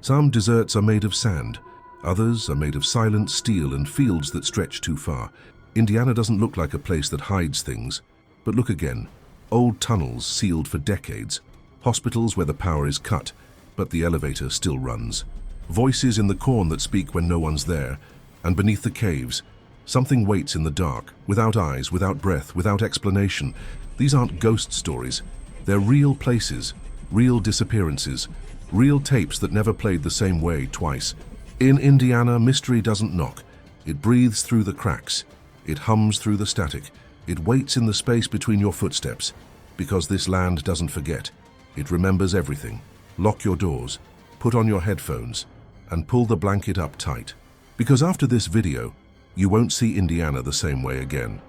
Some deserts are made of sand, others are made of silent steel and fields that stretch too far. Indiana doesn't look like a place that hides things. But look again. Old tunnels sealed for decades. Hospitals where the power is cut, but the elevator still runs. Voices in the corn that speak when no one's there. And beneath the caves, something waits in the dark, without eyes, without breath, without explanation. These aren't ghost stories. They're real places, real disappearances, real tapes that never played the same way twice. In Indiana, mystery doesn't knock. It breathes through the cracks. It hums through the static. It waits in the space between your footsteps. Because this land doesn't forget. It remembers everything. Lock your doors, put on your headphones, and pull the blanket up tight. Because after this video, you won't see Indiana the same way again.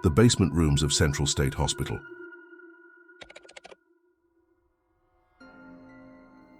The basement rooms of Central State Hospital.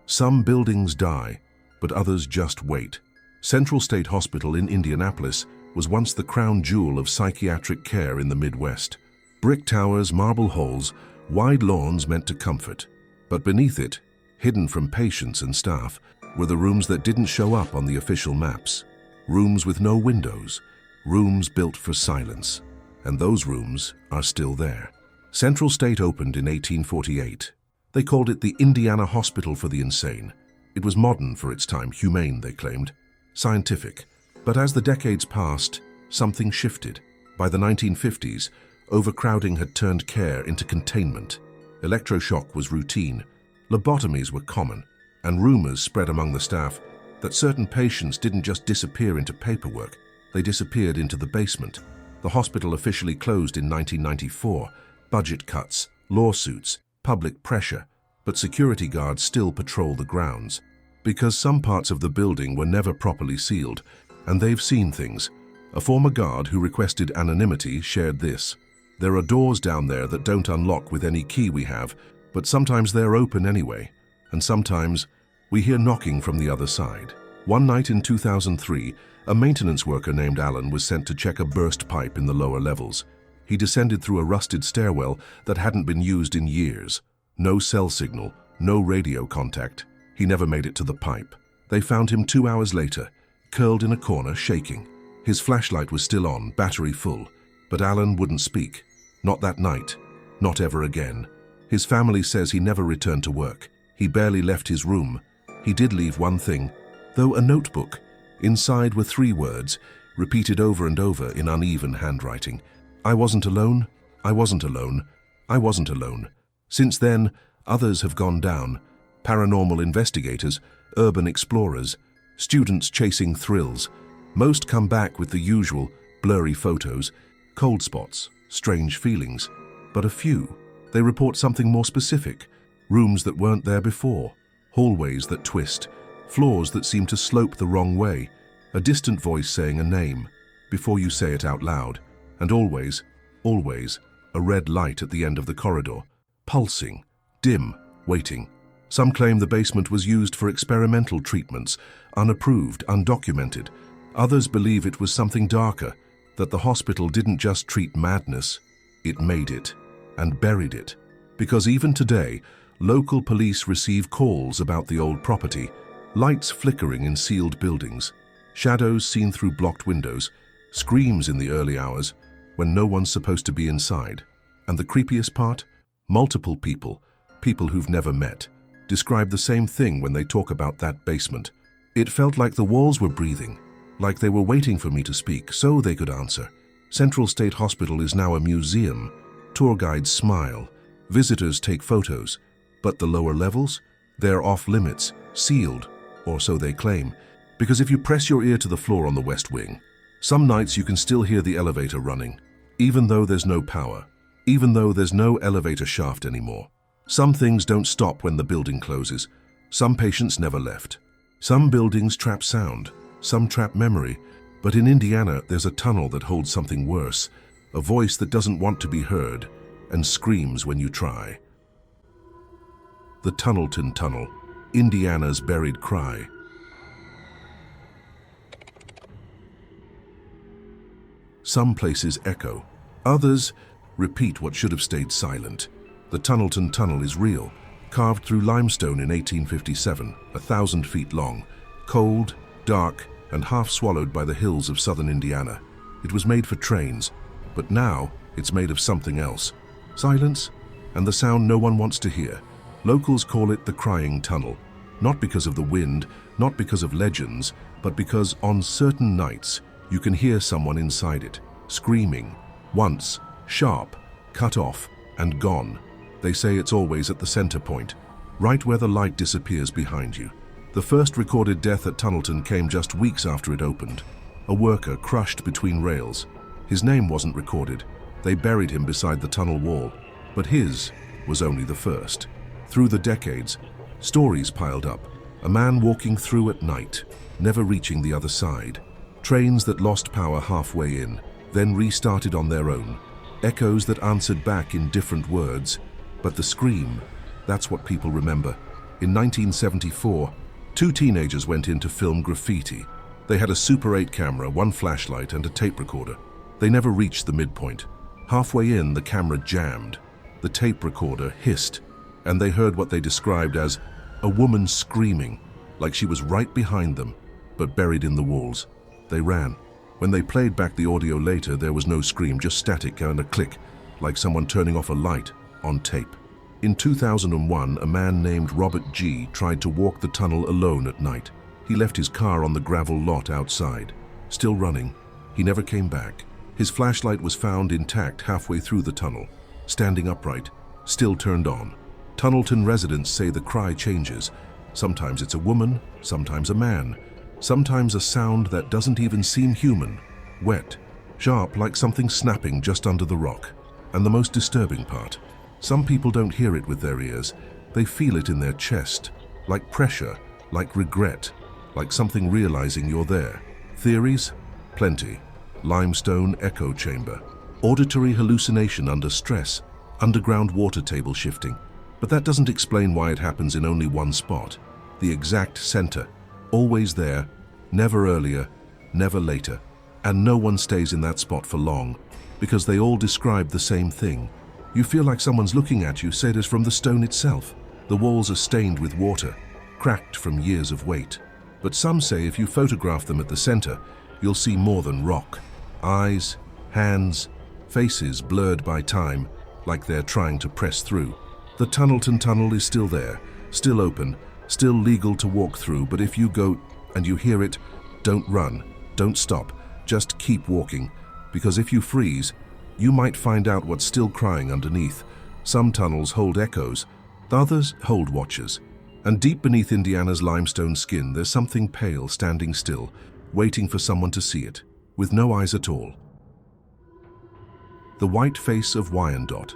Some buildings die, but others just wait. Central State Hospital in Indianapolis was once the crown jewel of psychiatric care in the Midwest. Brick towers, marble halls, wide lawns meant to comfort. But beneath it, hidden from patients and staff, were the rooms that didn't show up on the official maps. Rooms with no windows, rooms built for silence. And those rooms are still there. Central State opened in 1848. They called it the Indiana Hospital for the Insane. It was modern for its time, humane, they claimed, scientific. But as the decades passed, something shifted. By the 1950s, overcrowding had turned care into containment. Electroshock was routine, lobotomies were common, and rumors spread among the staff that certain patients didn't just disappear into paperwork, they disappeared into the basement. The hospital officially closed in 1994. Budget cuts, lawsuits, public pressure, but security guards still patrol the grounds. Because some parts of the building were never properly sealed, and they've seen things. A former guard who requested anonymity shared this. There are doors down there that don't unlock with any key we have, but sometimes they're open anyway, and sometimes we hear knocking from the other side. One night in 2003, a maintenance worker named Alan was sent to check a burst pipe in the lower levels. He descended through a rusted stairwell that hadn't been used in years. No cell signal, no radio contact. He never made it to the pipe. They found him 2 hours later, curled in a corner, shaking. His flashlight was still on, battery full, but Alan wouldn't speak. Not that night, not ever again. His family says he never returned to work. He barely left his room. He did leave one thing, though, a notebook. Inside were 3 words, repeated over and over in uneven handwriting. I wasn't alone, I wasn't alone, I wasn't alone. Since then, others have gone down. Paranormal investigators, urban explorers, students chasing thrills. Most come back with the usual blurry photos, cold spots, strange feelings. But a few, they report something more specific. Rooms that weren't there before, hallways that twist, floors that seem to slope the wrong way, a distant voice saying a name before you say it out loud, and always, always, a red light at the end of the corridor, pulsing, dim, waiting. Some claim the basement was used for experimental treatments, unapproved, undocumented. Others believe it was something darker, that the hospital didn't just treat madness, it made it, and buried it. Because even today, local police receive calls about the old property, lights flickering in sealed buildings, shadows seen through blocked windows, screams in the early hours when no one's supposed to be inside. And the creepiest part? Multiple people who've never met, describe the same thing when they talk about that basement. It felt like the walls were breathing, like they were waiting for me to speak so they could answer. Central State Hospital is now a museum. Tour guides smile, visitors take photos, but the lower levels? They're off limits, sealed, or so they claim. Because if you press your ear to the floor on the West Wing, some nights you can still hear the elevator running, even though there's no power, even though there's no elevator shaft anymore. Some things don't stop when the building closes. Some patients never left. Some buildings trap sound, some trap memory. But in Indiana, there's a tunnel that holds something worse, a voice that doesn't want to be heard and screams when you try. The Tunnelton Tunnel, Indiana's buried cry. Some places echo, others repeat what should have stayed silent. The Tunnelton Tunnel is real, carved through limestone in 1857, 1,000 feet long, cold, dark, and half swallowed by the hills of southern Indiana. It was made for trains, but now it's made of something else. Silence, and the sound no one wants to hear. Locals call it the Crying Tunnel, not because of the wind, not because of legends, but because on certain nights you can hear someone inside it, screaming, once, sharp, cut off, and gone. They say it's always at the center point, right where the light disappears behind you. The first recorded death at Tunnelton came just weeks after it opened. A worker crushed between rails. His name wasn't recorded. They buried him beside the tunnel wall. But his was only the first. Through the decades, stories piled up. A man walking through at night, never reaching the other side. Trains that lost power halfway in, then restarted on their own. Echoes that answered back in different words. But the scream, that's what people remember. In 1974, 2 teenagers went in to film graffiti. They had a Super 8 camera, 1 flashlight, and a tape recorder. They never reached the midpoint. Halfway in, the camera jammed. The tape recorder hissed, and they heard what they described as a woman screaming, like she was right behind them, but buried in the walls. They ran. When they played back the audio later, there was no scream, just static and a click, like someone turning off a light on tape. In 2001, a man named Robert G. tried to walk the tunnel alone at night. He left his car on the gravel lot outside. Still running, he never came back. His flashlight was found intact halfway through the tunnel, standing upright, still turned on. Tunnelton residents say the cry changes. Sometimes it's a woman, sometimes a man, sometimes a sound that doesn't even seem human, wet, sharp like something snapping just under the rock. And the most disturbing part, some people don't hear it with their ears, they feel it in their chest, like pressure, like regret, like something realizing you're there. Theories? Plenty. Limestone echo chamber. Auditory hallucination under stress. Underground water table shifting. But that doesn't explain why it happens in only one spot. The exact center. Always there, never earlier, never later. And no one stays in that spot for long, because they all describe the same thing. You feel like someone's looking at you, say it is from the stone itself. The walls are stained with water, cracked from years of weight. But some say if you photograph them at the center, you'll see more than rock. Eyes, hands, faces blurred by time, like they're trying to press through. The Tunnelton Tunnel is still there, still open, still legal to walk through, but if you go and you hear it, don't run, don't stop, just keep walking, because if you freeze, you might find out what's still crying underneath. Some tunnels hold echoes, others hold watchers. And deep beneath Indiana's limestone skin, there's something pale standing still, waiting for someone to see it, with no eyes at all. The white face of Wyandotte.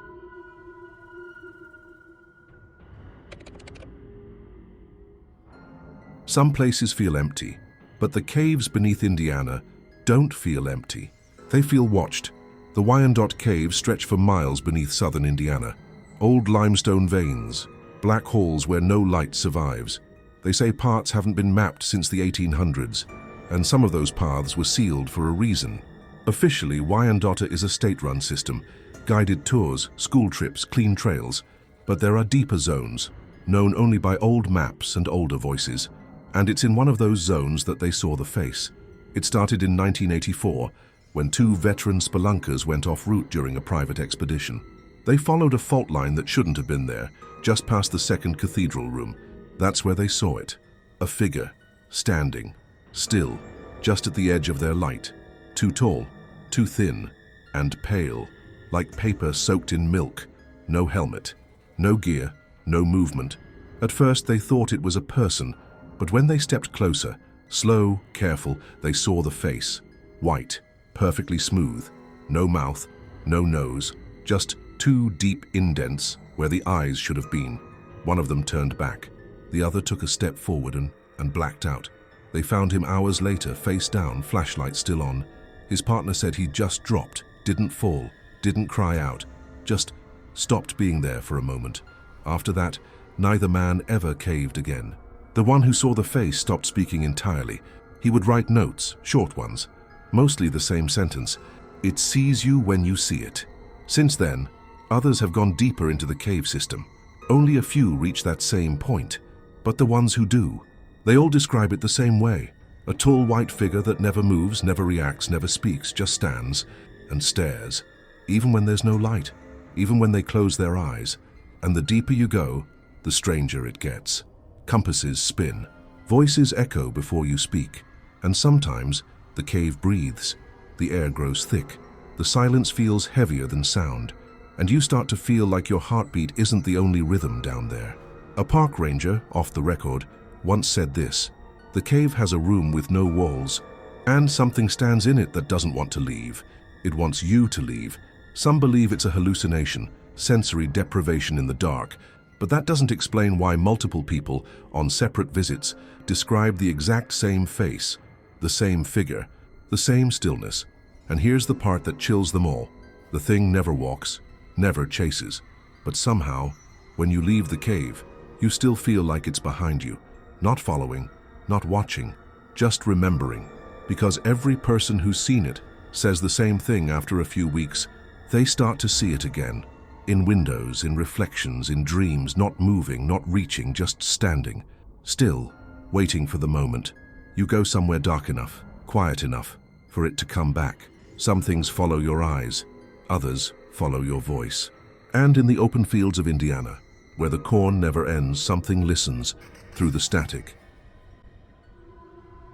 Some places feel empty, but the caves beneath Indiana don't feel empty. They feel watched. The Wyandotte caves stretch for miles beneath southern Indiana. Old limestone veins, black holes where no light survives. They say parts haven't been mapped since the 1800s, and some of those paths were sealed for a reason. Officially, Wyandotte is a state-run system, guided tours, school trips, clean trails, but there are deeper zones, known only by old maps and older voices, and it's in one of those zones that they saw the face. It started in 1984, when 2 veteran spelunkers went off route during a private expedition. They followed a fault line that shouldn't have been there, just past the second cathedral room. That's where they saw it. A figure, standing, still, just at the edge of their light. Too tall, too thin, and pale, like paper soaked in milk. No helmet, no gear, no movement. At first they thought it was a person, but when they stepped closer, slow, careful, they saw the face. White, perfectly smooth, no mouth, no nose, just 2 deep indents where the eyes should have been. One of them turned back. The other took a step forward and blacked out. They found him hours later, face down, flashlight still on. His partner said he just dropped, didn't fall, didn't cry out, just stopped being there for a moment. After that, neither man ever caved again. The one who saw the face stopped speaking entirely. He would write notes, short ones, mostly the same sentence. It sees you when you see it. Since then, Others have gone deeper into the cave system. Only a few reach that same point. But the ones who do, they all describe it the same way. A tall white figure that never moves, never reacts, never speaks, just stands and stares, even when there's no light, even when they close their eyes. And the deeper you go, the stranger it gets. Compasses spin. Voices echo before you speak. And sometimes the cave breathes. The air grows thick. The silence feels heavier than sound. And you start to feel like your heartbeat isn't the only rhythm down there. A park ranger, off the record, once said this: "The cave has a room with no walls, and something stands in it that doesn't want to leave. It wants you to leave." Some believe it's a hallucination, sensory deprivation in the dark, but that doesn't explain why multiple people, on separate visits, describe the exact same face, the same figure, the same stillness. And here's the part that chills them all. The thing never walks, never chases, but somehow, when you leave the cave, you still feel like it's behind you, not following, not watching, just remembering. Because every person who's seen it says the same thing after a few weeks. They start to see it again. In windows, in reflections, in dreams, not moving, not reaching, just standing. Still, waiting for the moment. You go somewhere dark enough, quiet enough, for it to come back. Some things follow your eyes, others follow your voice. And in the open fields of Indiana, where the corn never ends, something listens through the static.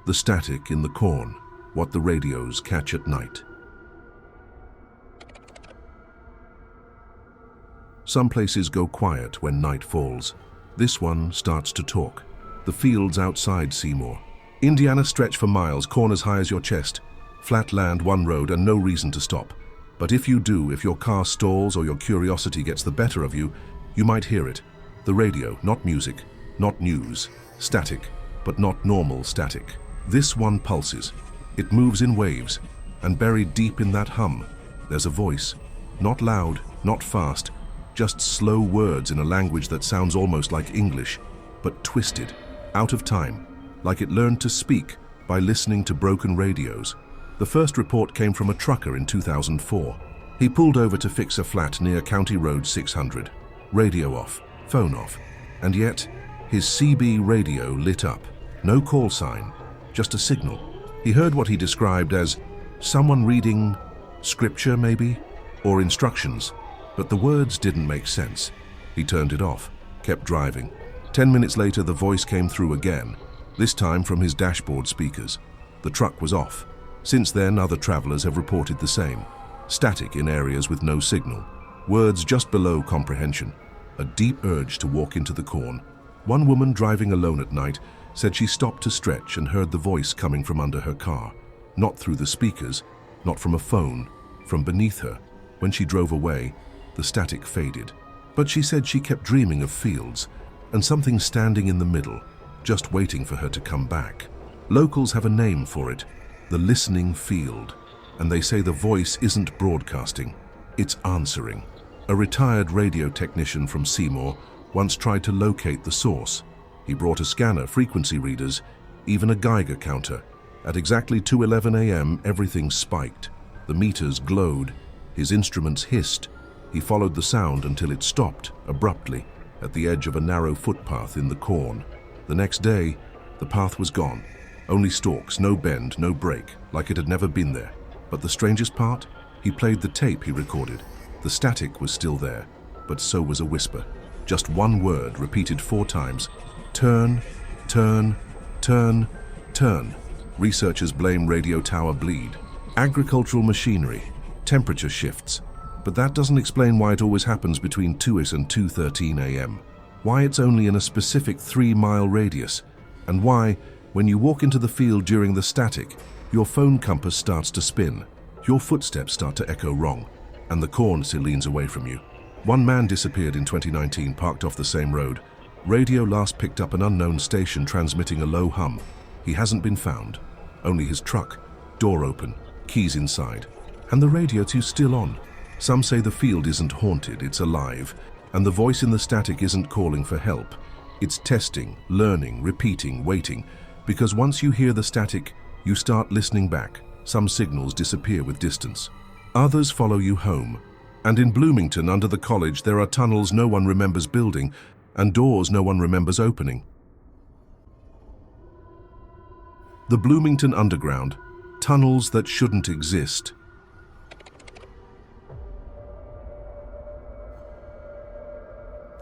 The static in the corn, what the radios catch at night. Some places go quiet when night falls. This one starts to talk. The fields outside Seymour. Indiana stretch for miles, corn as high as your chest. Flat land, one road, and no reason to stop. But if you do, if your car stalls or your curiosity gets the better of you, you might hear it. The radio, not music, not news. Static, but not normal static. This one pulses. It moves in waves, and buried deep in that hum, there's a voice. Not loud, not fast, just slow words in a language that sounds almost like English, but twisted, out of time, like it learned to speak by listening to broken radios. The first report came from a trucker in 2004. He pulled over to fix a flat near County Road 600. Radio off, phone off, and yet his CB radio lit up. No call sign, just a signal. He heard what he described as someone reading scripture maybe, or instructions, but the words didn't make sense. He turned it off, kept driving. 10 minutes later, the voice came through again, this time from his dashboard speakers. The truck was off. Since then, other travelers have reported the same. Static in areas with no signal. Words just below comprehension. A deep urge to walk into the corn. One woman driving alone at night said she stopped to stretch and heard the voice coming from under her car. Not through the speakers, not from a phone, from beneath her. When she drove away, the static faded. But she said she kept dreaming of fields and something standing in the middle, just waiting for her to come back. Locals have a name for it, the listening field, and they say the voice isn't broadcasting, it's answering. A retired radio technician from Seymour once tried to locate the source. He brought a scanner, frequency readers, even a Geiger counter. At exactly 2:11 a.m., everything spiked. The meters glowed. His instruments hissed. He followed the sound until it stopped, abruptly, at the edge of a narrow footpath in the corn. The next day, the path was gone. Only stalks, no bend, no break, like it had never been there. But the strangest part? He played the tape he recorded. The static was still there, but so was a whisper. Just one word repeated 4 times. Turn, turn, turn, turn. Researchers blame radio tower bleed. Agricultural machinery, temperature shifts. But that doesn't explain why it always happens between 2 and 2:13 a.m. Why it's only in a specific 3-mile radius. And why, when you walk into the field during the static, your phone compass starts to spin. Your footsteps start to echo wrong, and the corn still leans away from you. One man disappeared in 2019, parked off the same road. Radio last picked up an unknown station transmitting a low hum. He hasn't been found. Only his truck, door open, keys inside. And the radio too's still on. Some say the field isn't haunted, it's alive. And the voice in the static isn't calling for help. It's testing, learning, repeating, waiting. Because once you hear the static, you start listening back. Some signals disappear with distance. Others follow you home. And in Bloomington, under the college, there are tunnels no one remembers building and doors no one remembers opening. The Bloomington Underground, tunnels that shouldn't exist.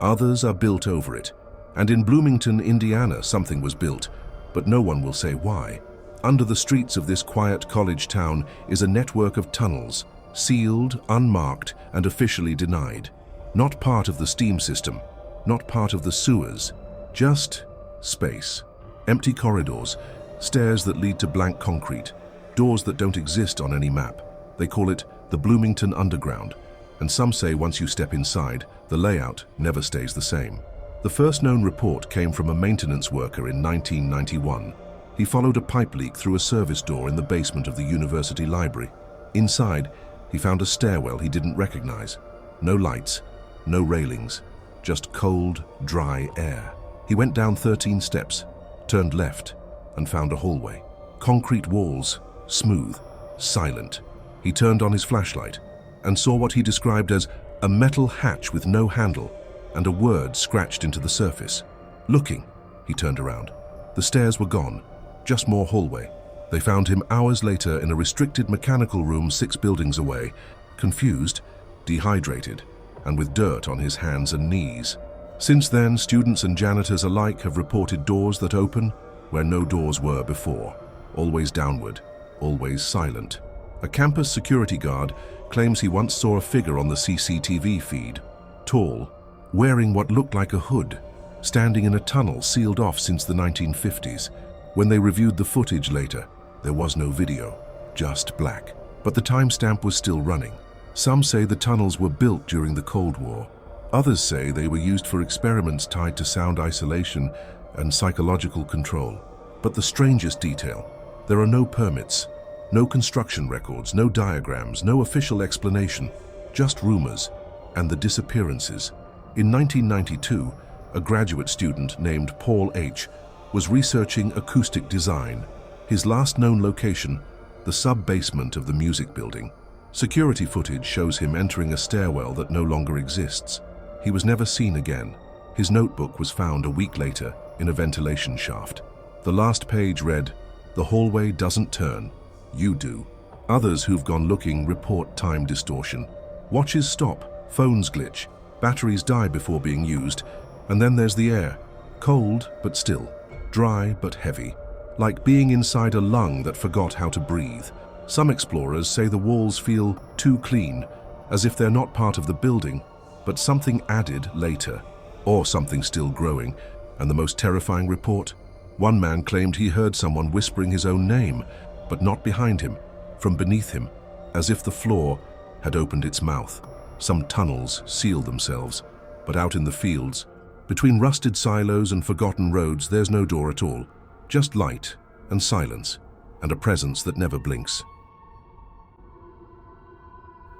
Others are built over it. And in Bloomington, Indiana, something was built, but no one will say why. Under the streets of this quiet college town is a network of tunnels, sealed, unmarked, and officially denied. Not part of the steam system, not part of the sewers, just space. Empty corridors, stairs that lead to blank concrete, doors that don't exist on any map. They call it the Bloomington Underground, and some say once you step inside, the layout never stays the same. The first known report came from a maintenance worker in 1991. He followed a pipe leak through a service door in the basement of the university library. Inside, he found a stairwell he didn't recognize. No lights, no railings, just cold, dry air. He went down 13 steps, turned left, and found a hallway. Concrete walls, smooth, silent. He turned on his flashlight and saw what he described as a metal hatch with no handle and a word scratched into the surface. Looking, he turned around. The stairs were gone, just more hallway. They found him hours later in a restricted mechanical room 6 buildings away, confused, dehydrated, and with dirt on his hands and knees. Since then, students and janitors alike have reported doors that open where no doors were before, always downward, always silent. A campus security guard claims he once saw a figure on the CCTV feed, tall, wearing what looked like a hood, standing in a tunnel sealed off since the 1950s. When they reviewed the footage later, there was no video, just black. But the timestamp was still running. Some say the tunnels were built during the Cold War. Others say they were used for experiments tied to sound isolation and psychological control. But the strangest detail, there are no permits, no construction records, no diagrams, no official explanation, just rumors and the disappearances. In 1992, a graduate student named Paul H. was researching acoustic design. His last known location, the sub-basement of the music building. Security footage shows him entering a stairwell that no longer exists. He was never seen again. His notebook was found a week later in a ventilation shaft. The last page read, "The hallway doesn't turn, you do." Others who've gone looking report time distortion. Watches stop, phones glitch, batteries die before being used, and then there's the air. Cold but still, dry but heavy, like being inside a lung that forgot how to breathe. Some explorers say the walls feel too clean, as if they're not part of the building, but something added later, or something still growing. And the most terrifying report? One man claimed he heard someone whispering his own name, but not behind him, from beneath him, as if the floor had opened its mouth. Some tunnels seal themselves, but out in the fields, between rusted silos and forgotten roads, there's no door at all, just light and silence, and a presence that never blinks.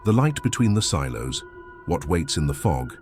The light between the silos, what waits in the fog.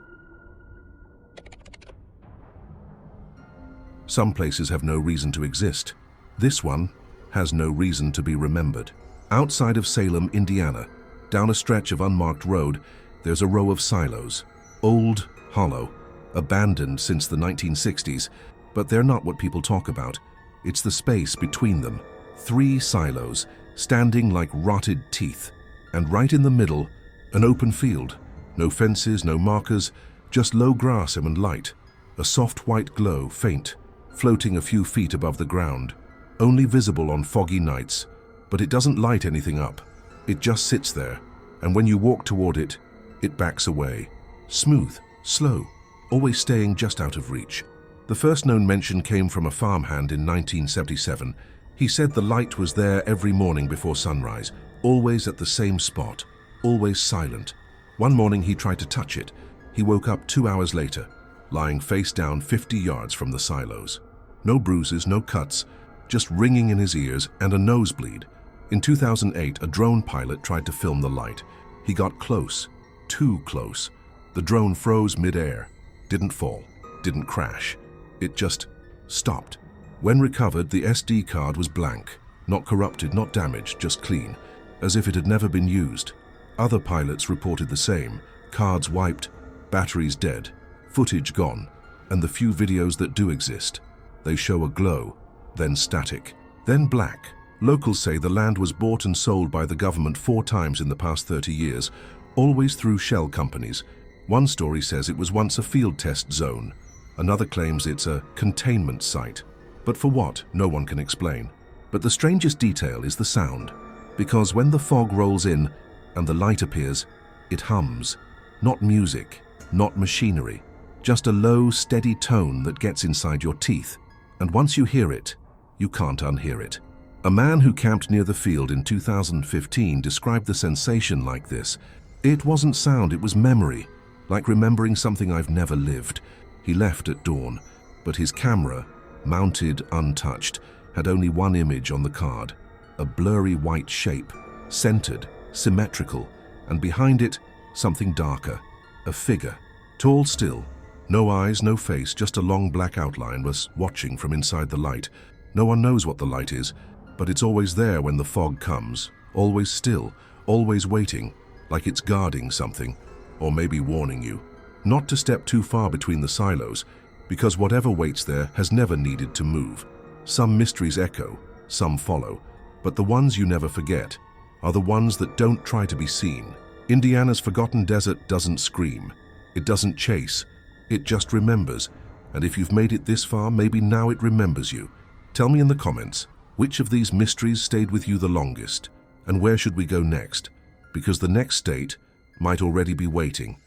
Some places have no reason to exist. This one has no reason to be remembered. Outside of Salem, Indiana, down a stretch of unmarked road, there's a row of silos, old, hollow, abandoned since the 1960s, but they're not what people talk about. It's the space between them. 3 silos, standing like rotted teeth, and right in the middle, an open field. No fences, no markers, just low grass and light. A soft white glow, faint, floating a few feet above the ground. Only visible on foggy nights, but it doesn't light anything up. It just sits there, and when you walk toward it, it backs away. Smooth, slow, always staying just out of reach. The first known mention came from a farmhand in 1977. He said the light was there every morning before sunrise, always at the same spot, always silent. One morning he tried to touch it. He woke up 2 hours later, lying face down 50 yards from the silos. No bruises, no cuts, just ringing in his ears and a nosebleed. In 2008, a drone pilot tried to film the light. He got close, too close. The drone froze mid-air, didn't fall, didn't crash. It just stopped. When recovered, the SD card was blank, not corrupted, not damaged, just clean, as if it had never been used. Other pilots reported the same, Cards wiped, batteries dead, footage gone, and the few videos that do exist, they show a glow, then static, then black. Locals say the land was bought and sold by the government 4 times in the past 30 years, always through shell companies. One story says it was once a field test zone. Another claims it's a containment site. But for what, no one can explain. But the strangest detail is the sound, because when the fog rolls in and the light appears, it hums. Not music, not machinery, just a low, steady tone that gets inside your teeth. And once you hear it, you can't unhear it. A man who camped near the field in 2015 described the sensation like this. It wasn't sound, it was memory, like remembering something I've never lived. He left at dawn, but his camera, mounted untouched, had only one image on the card, a blurry white shape, centered, symmetrical, and behind it, something darker, a figure, tall still. No eyes, no face, just a long black outline was watching from inside the light. No one knows what the light is, but it's always there when the fog comes, always still, always waiting, like it's guarding something, or maybe warning you. Not to step too far between the silos, because whatever waits there has never needed to move. Some mysteries echo, some follow, but the ones you never forget are the ones that don't try to be seen. Indiana's forgotten desert doesn't scream, it doesn't chase, it just remembers, and if you've made it this far, maybe now it remembers you. Tell me in the comments, which of these mysteries stayed with you the longest, and where should we go next? Because the next state might already be waiting.